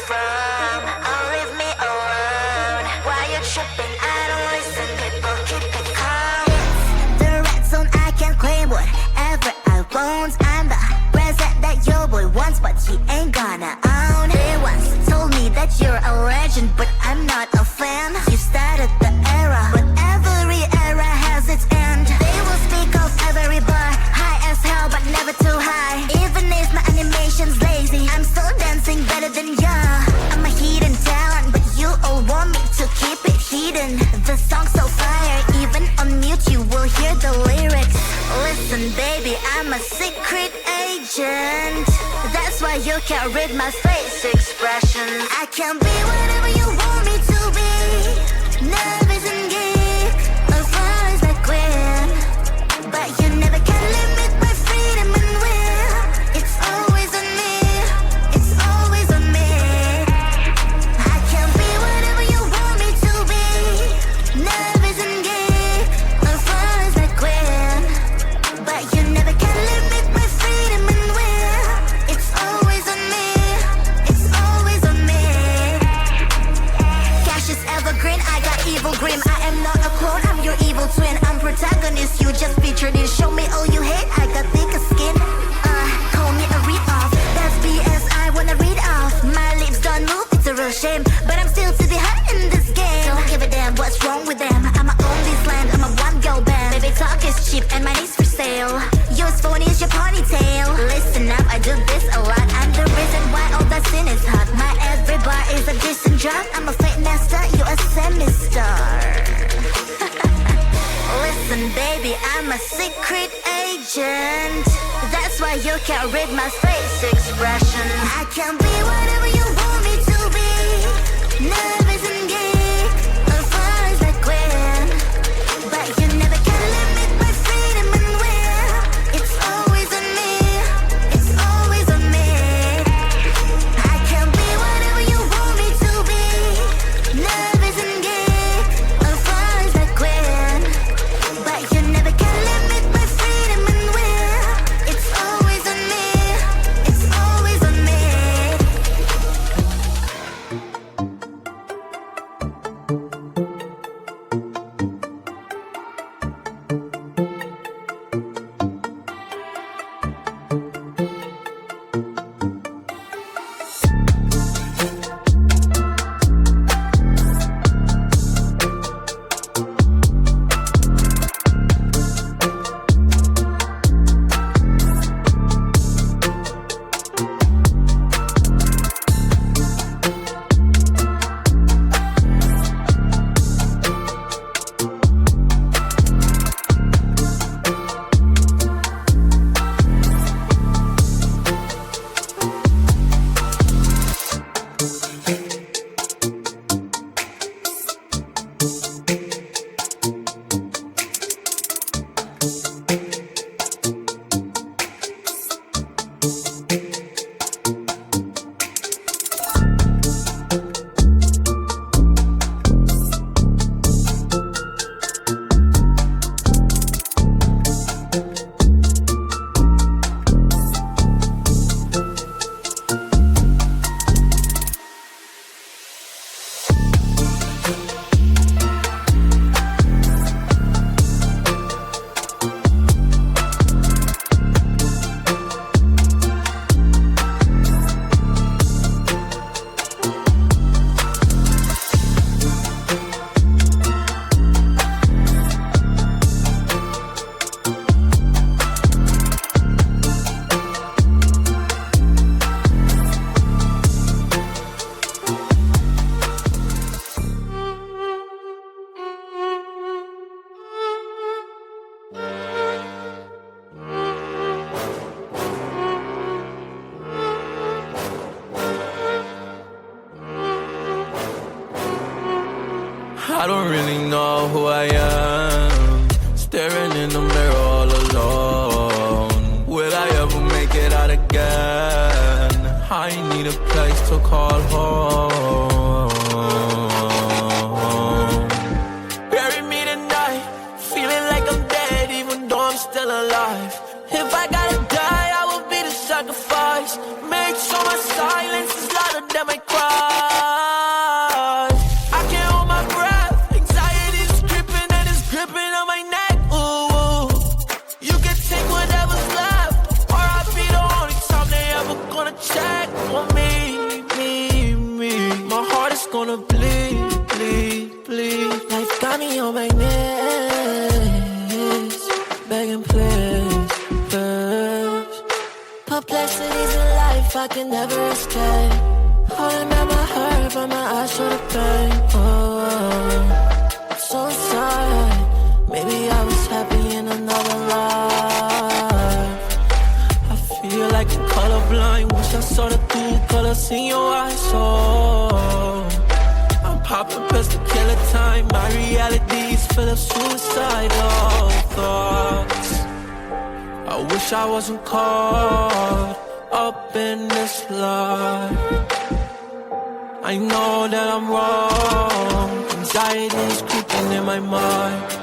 from? Or leave me alone. Why you tripping? I don't listen, people keep it calm. It's the red zone, I can claim whatever I want. I'm the present that your boy wants, but he ain't gonna own. They once told me that you're a legend, but I'm not a fan. You started the era, but every era has its end. They will speak of every bar, high as hell, but never too high. Even if my animation's lazy, I'm still dancing better than ya. I'm a hidden talent, but you all want me to keep it hidden. The song's so fire, even on mute you will hear the lyrics. Listen baby, I'm a secret agent. That's why you can't read my face expression. I can be whatever you want me to be. Nervous and geek, as far as I queen. But you never can limit my freedom and will. It's always on me, it's always on me. I can be whatever you want me to be. Nervous and geek, as far as I queen. But you never can limit my freedom and will. It's always on me, it's always on me. Cash is evergreen, I got evil grim. I am not a clone, I'm your evil twin. I'm protagonist, you just featured in. Show me all you hate, I got thicker skin. Call me a read-off, that's BS, I wanna read off. My lips don't move, it's a real shame, but I'm still to be hot in this game. Don't give a damn what's wrong with them. I'ma own this land, I'm a one-girl band. Baby talk is cheap and money's for sale. Yours phone is your ponytail. Listen up, I do this a lot. I'm the reason why all that sin is hot. My every bar is a decent drop. I'm a fake master, you a semi-star. Listen baby, I'm a secret agent. That's why you can't read my face expression. I can be whatever you want me to be. Nervous and geek, as far as I queen. But you never can limit my freedom and will. It's always on me, it's always on me. I can be whatever you want me to be. Nervous and geek, as far as I queen. But you never can limit my freedom and will. It's always on me, it's always on me. I don't really know who I am, staring in the mirror all alone. Will I ever make it out again? I need a place to call home. Bury me tonight, feeling like I'm dead even though I'm still alive. If I gotta die, I will be the sacrifice. Make sure my silence is louder than my cry. want me. My heart is gonna bleed. Life got me on my knees, begging please. Perplexities in life I can never escape. Holding back my heart, but my eyes show the pain. I'm so inside. Maybe I was happy in another life. I feel like I'm colorblind. Wish I saw the true colors in your eyes. So I'm popping pills to kill the time. My reality is full of suicidal thoughts. I wish I wasn't caught up in this lie. I know that I'm wrong. Anxiety is creeping in my mind.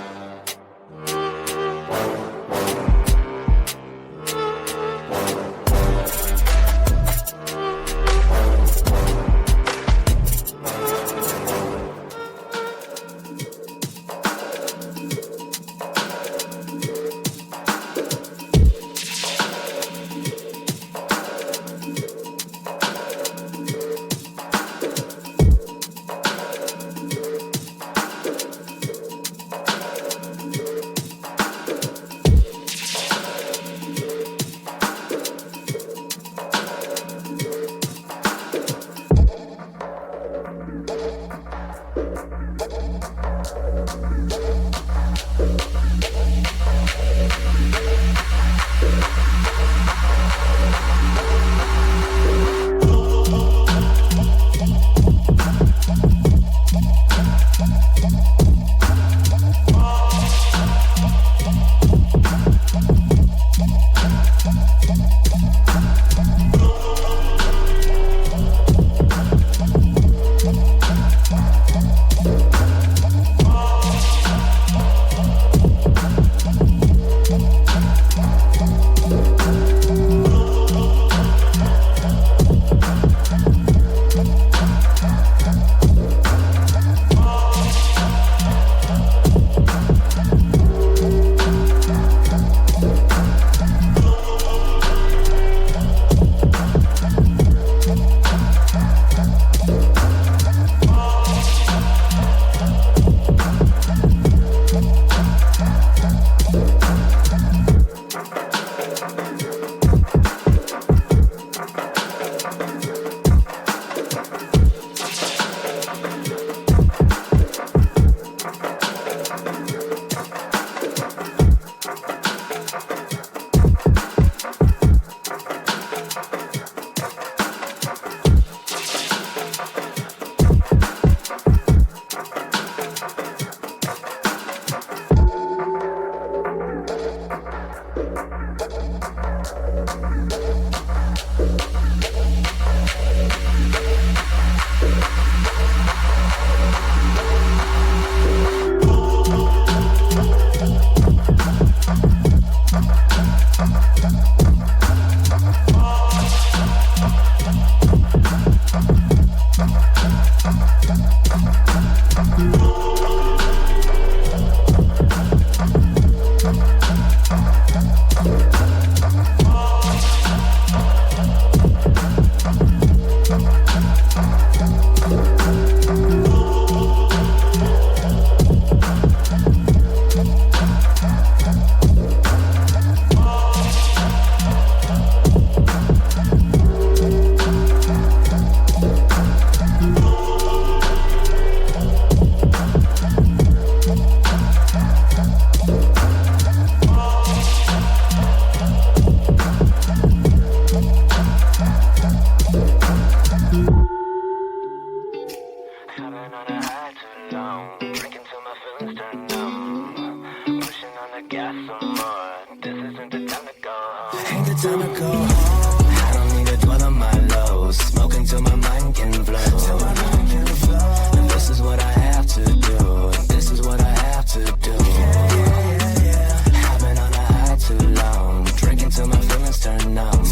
time to go home. I don't need to dwell on my lows. Smoking till my mind can flow. And this is what I have to do. This is what I have to do. I've been on a high too long. Drinking till my feelings turn numb.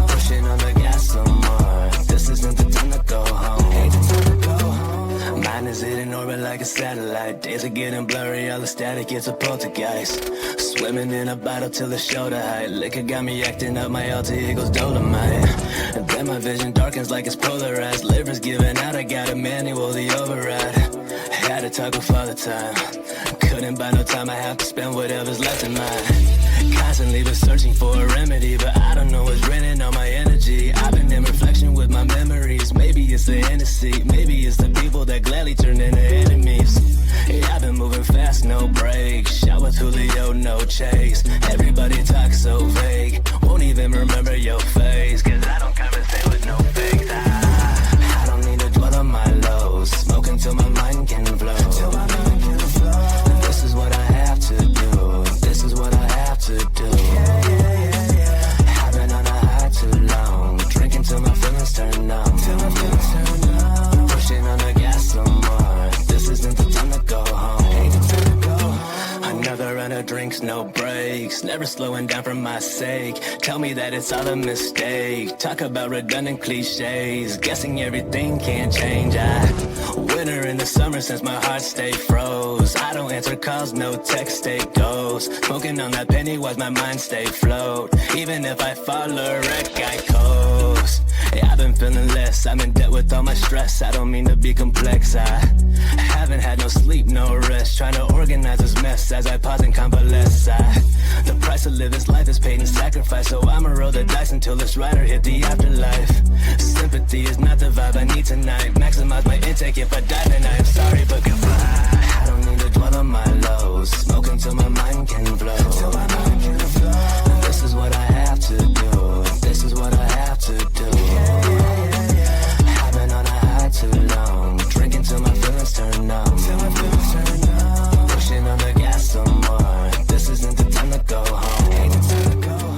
Pushing on the gas some more. This isn't the time to go home. Ain't the time to go home. Mine is in orbit like a satellite. Days are getting blurry, all the static is a poltergeist. Swimming in a bottle till the shoulder height. Liquor got me acting up, my alter ego's Dolomite. my vision darkens like it's polarized. Livers giving out, I got a manual, the override. Had to tug with all the time. Couldn't buy no time, I have to spend whatever's left in mine. Constantly been searching for a remedy, but I don't know what's draining all my energy. I've been in reflection with my memories. Maybe it's the Hennessy, maybe it's the people that gladly turn into enemies. Yeah, I've been moving fast, no brakes. Shot with Julio, no chase. Everybody talks so vague, won't even remember your face. Cause I don't conversate with no fakes. I don't need to dwell on my lows. Smoke until my mind can flow. This is what I have to do. This is what I have to do. I've been on a high too long. Drinking till my feelings turn numb. Pushing on the gas some more. This isn't the time to go home. Another round of drinks, no breaks. Never slowing down for my sake. Tell me that it's all a mistake. Talk about redundant cliches. Guessing everything can't change. Winter in the summer since my heart stay froze. I don't answer calls, no text, stay ghost. Smoking on that penny while my mind stay float. Even if I fall a wreck, I coast. Yeah, I've been feeling less. I'm in debt with all my stress. I don't mean to be complex. I haven't had no sleep, no rest. Trying to organize this mess as I pause and convalesce. The price of living life is paid in sacrifice. So I'ma roll the dice until this rider hit the afterlife. Sympathy is not the vibe I need tonight. Maximize my intake. If I die then I am sorry but goodbye. I don't need to dwell on my lows. Smoke until my mind can flow. This is what I have to do. This is what I have to do. I've been on a high too long. Drinking till my feelings turn numb. Pushing on the gas some more. This isn't the time to go home. Ain't the time to go home.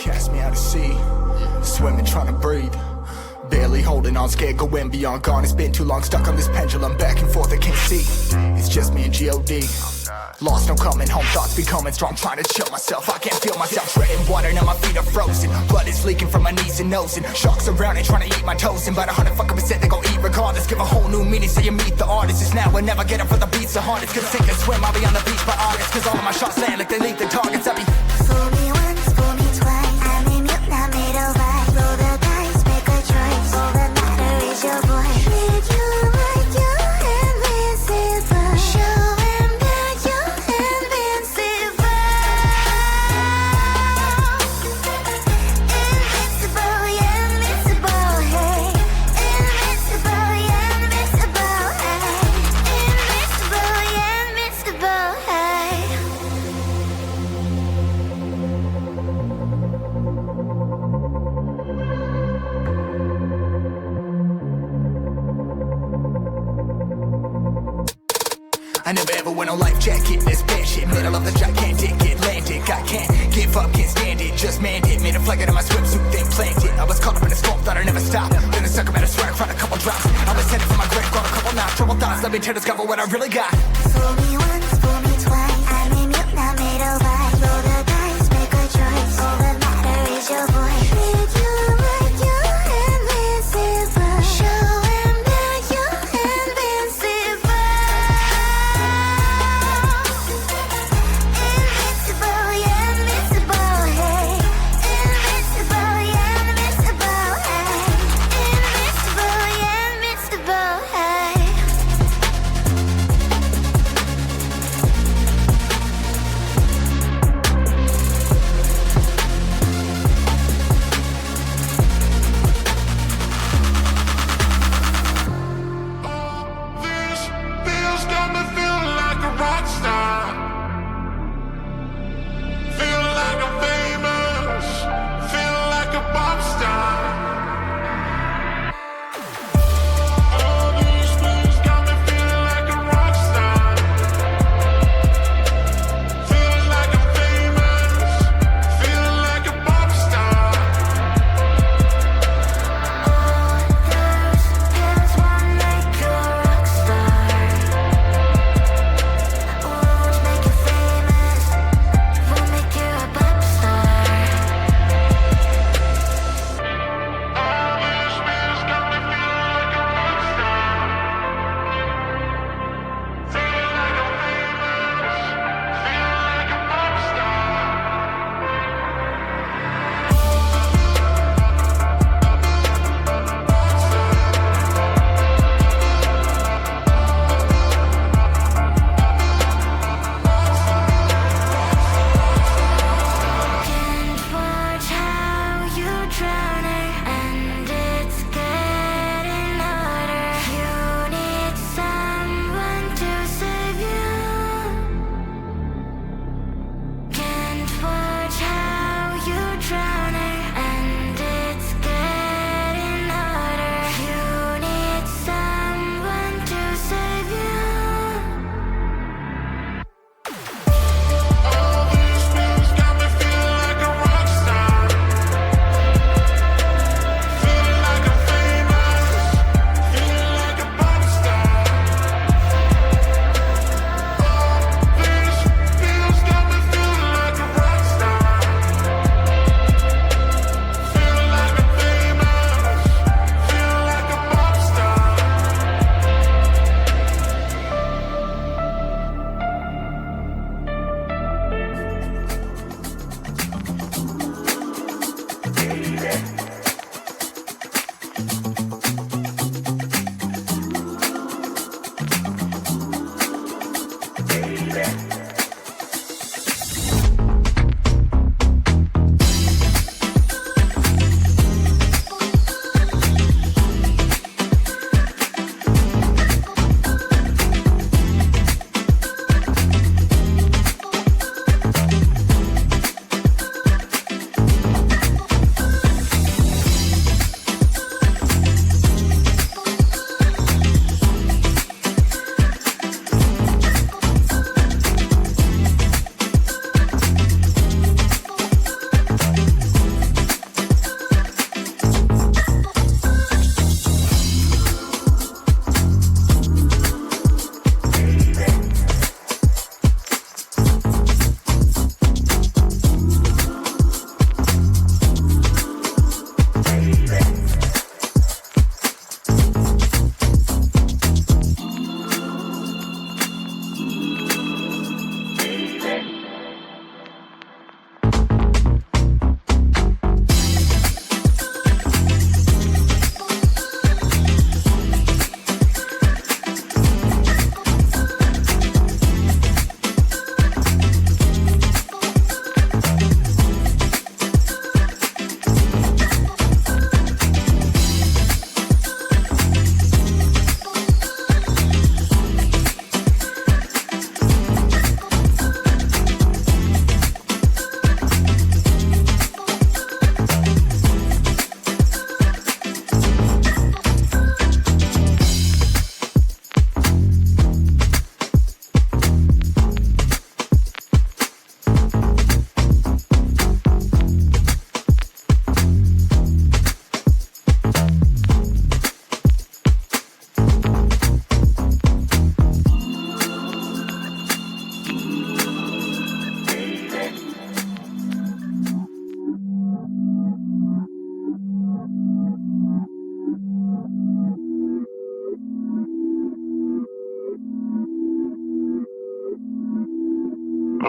Cast me out to sea, swimming, trying to breathe. barely holding on, scared going beyond, gone. It's been too long, stuck on this pendulum, back and forth, I can't see. It's just me and G.O.D. Lost, no coming home, thoughts becoming strong, trying to chill myself. I can't feel myself treading water, now my feet are frozen. Blood is leaking from my knees and nose, and sharks around and trying to eat my toes. And about 100% they gon' eat regardless. Give a whole new meaning, so you meet the artist. It's now or never, get up for the beats the hardest. Cause sink and swim, I'll be on the beach by August. Cause all of my shots land like they lead the targets. I be Fool me once, fool me twice. I'm in mute, not made of ice. Roll the dice, make a choice. All that matter is your voice. Treat you like you're invincible. Show him that you're invincible. Invincible, yeah, invincible, hey. Invincible, yeah, invincible, hey. Invincible, yeah, invincible, hey. I never ever went on life jacket, this bad shit. Middle of the gigantic Atlantic. I can't give up, can't stand it. Just manned it, made a flag out of my swimsuit, then planked it. I was caught up in a storm, thought I'd never stop. Then a sucker made a swear, found a couple drops. I was headed for my grave, got a couple knots. Trouble thoughts, let me to discover what I really got. Fool me once, fool me twice. I'm in mute, not made of ice. Roll the dice, make a choice. All that matter is your voice. Treat you like you're invincible. Show him that you're invincible. Invincible, yeah, invincible, hey. Invincible, yeah, invincible, hey. Invincible, yeah, invincible, hey.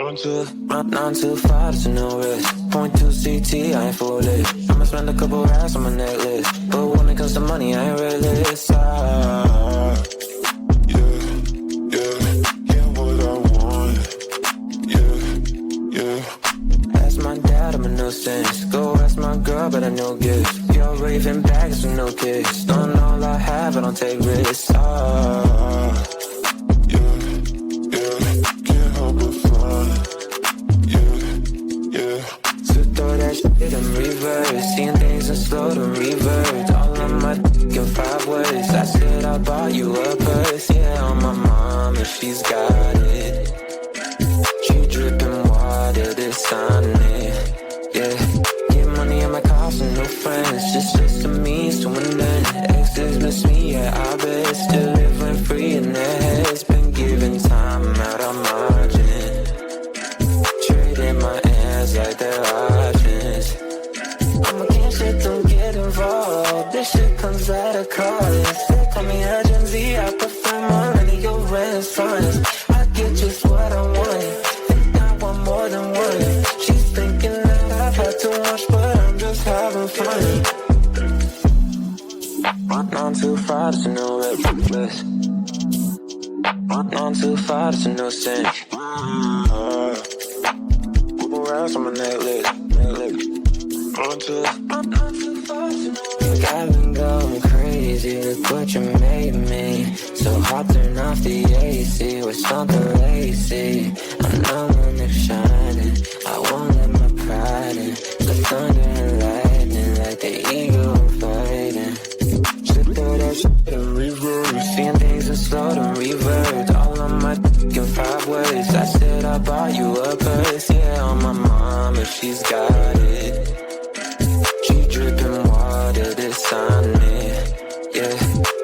Not too far, there's no risk. Point 2 CT, I ain't foolish. I'ma spend a couple racks on my necklace, but when it comes to money, I ain't realist. Yeah, what I want. Yeah. Ask my dad, I'm a nuisance. Go ask my girl, but I know gifts. You're raving bags with no kicks. Don't know all I have, I don't take risks. In reverse, seeing things in slow to revert. All of my in 5 words. I said I bought you a purse, yeah, on my mom, and she's got it. She dripping water, this on it, yeah. Get money in my cost and no friends, just a means to an end. Exes miss me, yeah, I bet. Still living free in their heads. Been giving time out of margin. Trading my hands like they're options. I'm against it, don't get involved. This shit comes at a cost. They call me a Gen Z, I prefer millennial renaissance. I get just what I want, think I want more than one. She's thinking that I've had too much, but I'm just having fun. Not too far, there's no reckless. Not too far, there's no sense. Couple rounds on my necklace. Think I've been going crazy, look what you made me. So hot, turn off the AC with something lazy. I'm numb when it's shining, I won't let my pride in. The thunder and lightning like the eagle fighting. Slip through that shit in reverse, seeing things in slow to revert. All of my in 5 words. I said I bought you a purse, yeah, on my mom, and she's got it. Dripping water, this on it, yeah.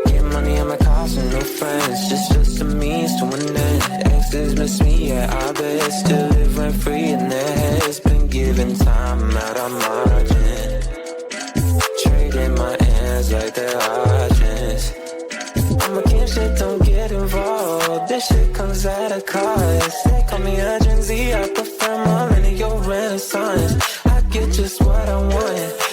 Get money on my cost and no friends, just a means to an end. Exes miss me, yeah, I bet. Still living free in their heads. Been giving time out of margin. Trading my hands like they're options. I'm against it, don't get involved. This shit comes at a cost. They call me a Gen Z, I prefer millennial renaissance. I get just what I want,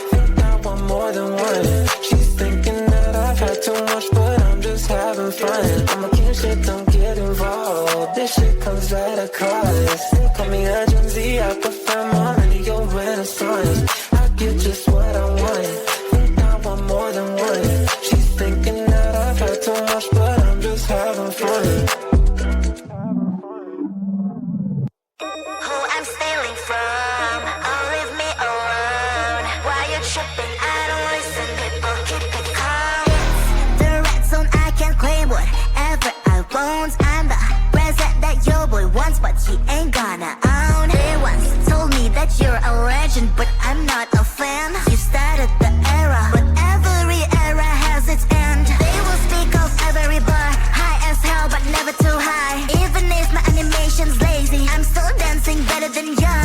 more than one. She's thinking that I've had too much, but I'm just having fun. I'm against it, don't get involved. This shit comes at a cost. They call me a Gen Z, I prefer millennial renaissance. I get just what I want, think I want more than one. She's thinking that I've had too much, but I'm just having fun. Who I'm stealing from, oh leave me alone. Why you tripping? I don't listen, people keep it calm. It's the red zone, I can claim whatever I want. I'm the present that your boy wants, but he ain't gonna own. They once told me that you're a legend, but I'm not a fan. You started the era, but every era has its end. They will speak of every bar, high as hell, but never too high. Even if my animation's lazy, I'm still dancing better than ya.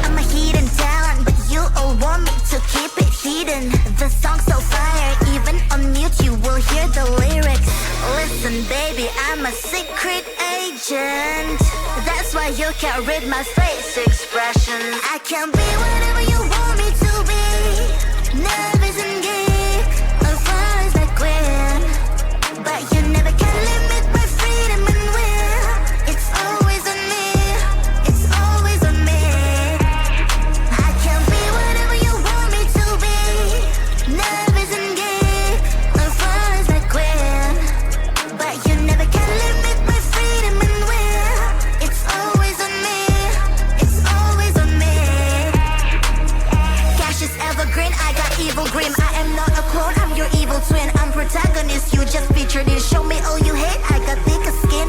I'm a hidden talent, but you all want me to keep it hidden. The song's so fire, even on mute you will hear the lyrics. Listen baby, I'm a secret agent. That's why you can't read my face expression. I can be whatever you want me to be. Nervous and geek, or flies like queen. But you never can limit my freedom and will. It's always on me, it's always on me. I can be whatever you want me to be. Nervous and geek, or flies like queen. But you never can limit my freedom and will. It's always on me, it's always on me. Cash is evergreen, I got evil grim. I am not a clone, I'm your evil twin. I'm protagonist, you just featured in. Show me all you hate, I got thicker skin.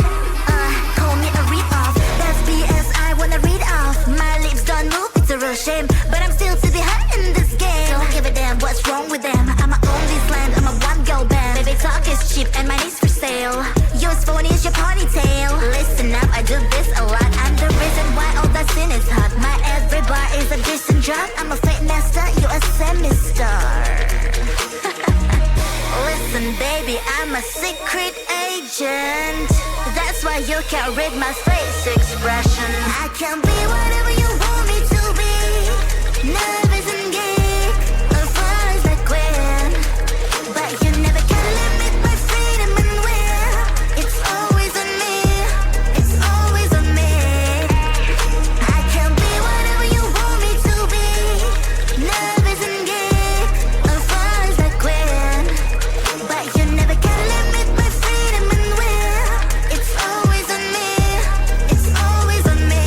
Call me a rip-off, that's BS I wanna read off. My lips don't move, it's a real shame, but I'm still to be hot in this game. Don't give a damn what's wrong with them, I'ma own this land, I'm a one-girl band. Baby talk is cheap and money's for sale. Yours phone is your ponytail. Listen up, I do this a lot, I'm the reason why all that sin is hot. My every bar is a decent drop, I'm a fake master, you're a semi-star. Listen baby, I'm a secret agent. That's why why you can't read my face expression. I can be whatever you want me to be. Nervous and geek, a fuzz like Gwen. But you never can limit my freedom and will. It's always on me, it's always on me. I can be whatever you want me to be. Nervous and geek, a fuzz like Gwen. But you never can limit my freedom and will. It's always on me, it's always on me.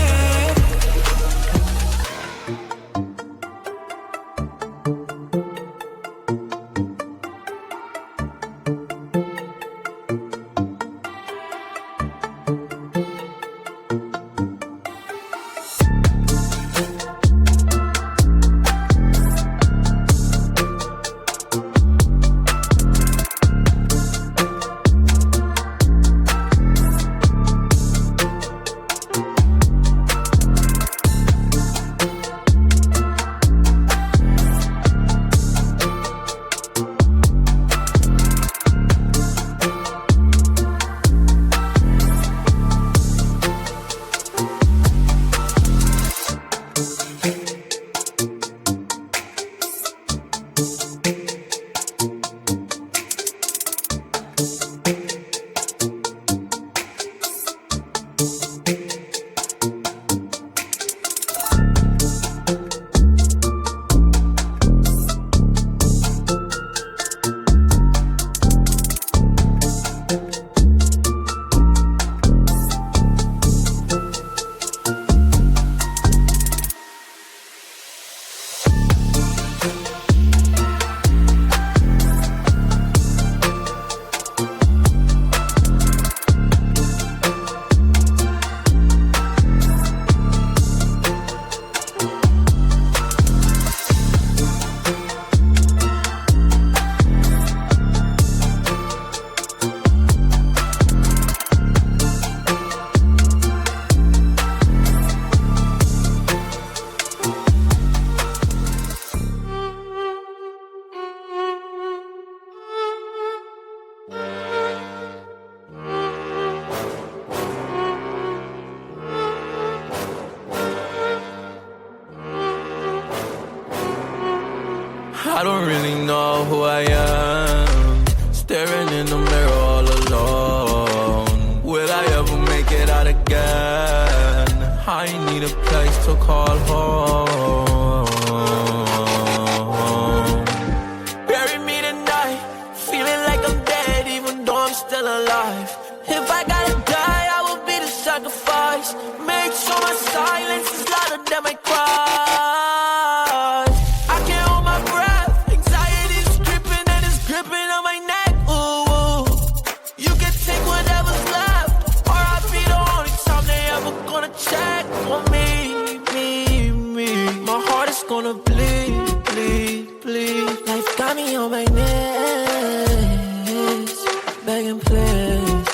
I don't really know who I am. Staring in the mirror all alone. Will I ever make it out again? I need a place to call home. Bury me tonight, feeling like I'm dead even though I'm still alive. If I gotta die, I will be the sacrifice. Make sure my silence is louder than my cries. I can't hold my breath, anxiety's dripping and it's gripping on my neck. Ooh, you can take whatever's left, or I'll be the only time they ever gonna check on me. My heart is gonna bleed. Life got me on my knees, begging please.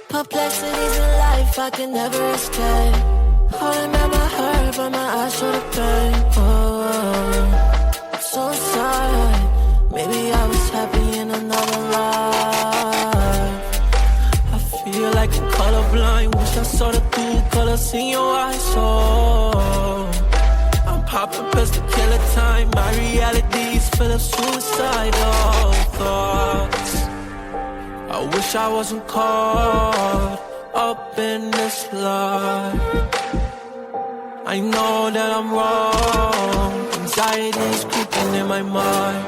Perplexities in life I can never escape. Holding back my hurt, but my eyes show the pain. Oh, so sad. Maybe I was happy in another life. I feel like I'm colorblind. Wish I saw the true colors in your eyes. Oh, I'm popping pills to kill the time. My reality is full of suicidal thoughts. I wish I wasn't caught up in this life. I know that I'm wrong. Anxiety is creeping in my mind.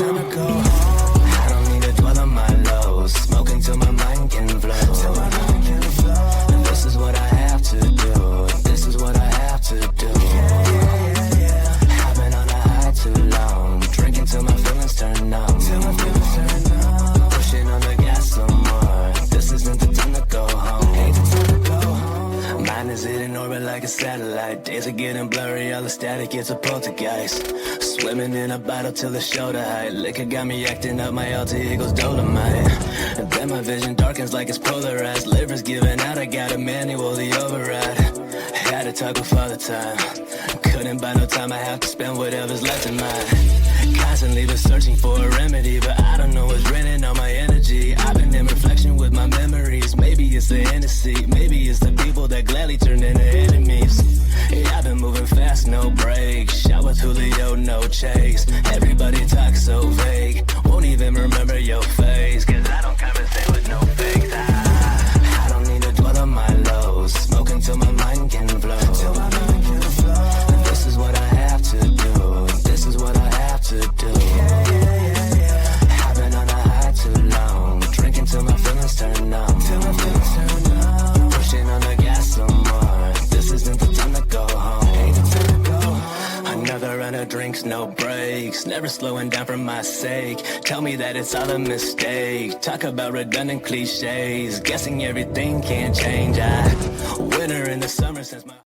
time to go home. I don't need to dwell on my lows. Smoking till my mind can flow. This is what I have to do. This is what I have to do. I've been on a high too long. Drinking till my feelings turn numb. Pushing on the gas some more. This isn't the time to go home. Ain't the time to go home. Mine is in orbit like a satellite. Days are getting blurry, all the static, it's a poltergeist. Swimming in a bottle till the shoulder height. Liquor got me acting up, my alter ego's Dolomite. And then my vision darkens like it's polarized. Liver's giving out, I got a manual, the override. Had to talk with Father Time. Couldn't buy no time, I have to spend whatever's left in mine. Constantly been searching for a remedy, but I don't know what's draining all my energy. I've been in reflection with my memories. Maybe it's the Hennessy, maybe it's the people that gladly turn into enemies. Yeah, I've been moving fast, no brakes. Shot with Julio, no chase. Everybody talks so vague. Won't even remember your face, cause I don't conversate with no fakes. I don't need to dwell on my lows. Smoking till my mind can flow. This is what I have to do. This is what I have to do. I've been on a high too long. Drinking till my feelings turn numb. Pushing on the gas some more. This isn't the time to go home. Ain't the time to go home. Another round of drinks, no breaks. Never slowing down for my sake. Tell me that it's all a mistake. Talk about redundant cliches. Guessing everything can change. Winter in the summer since my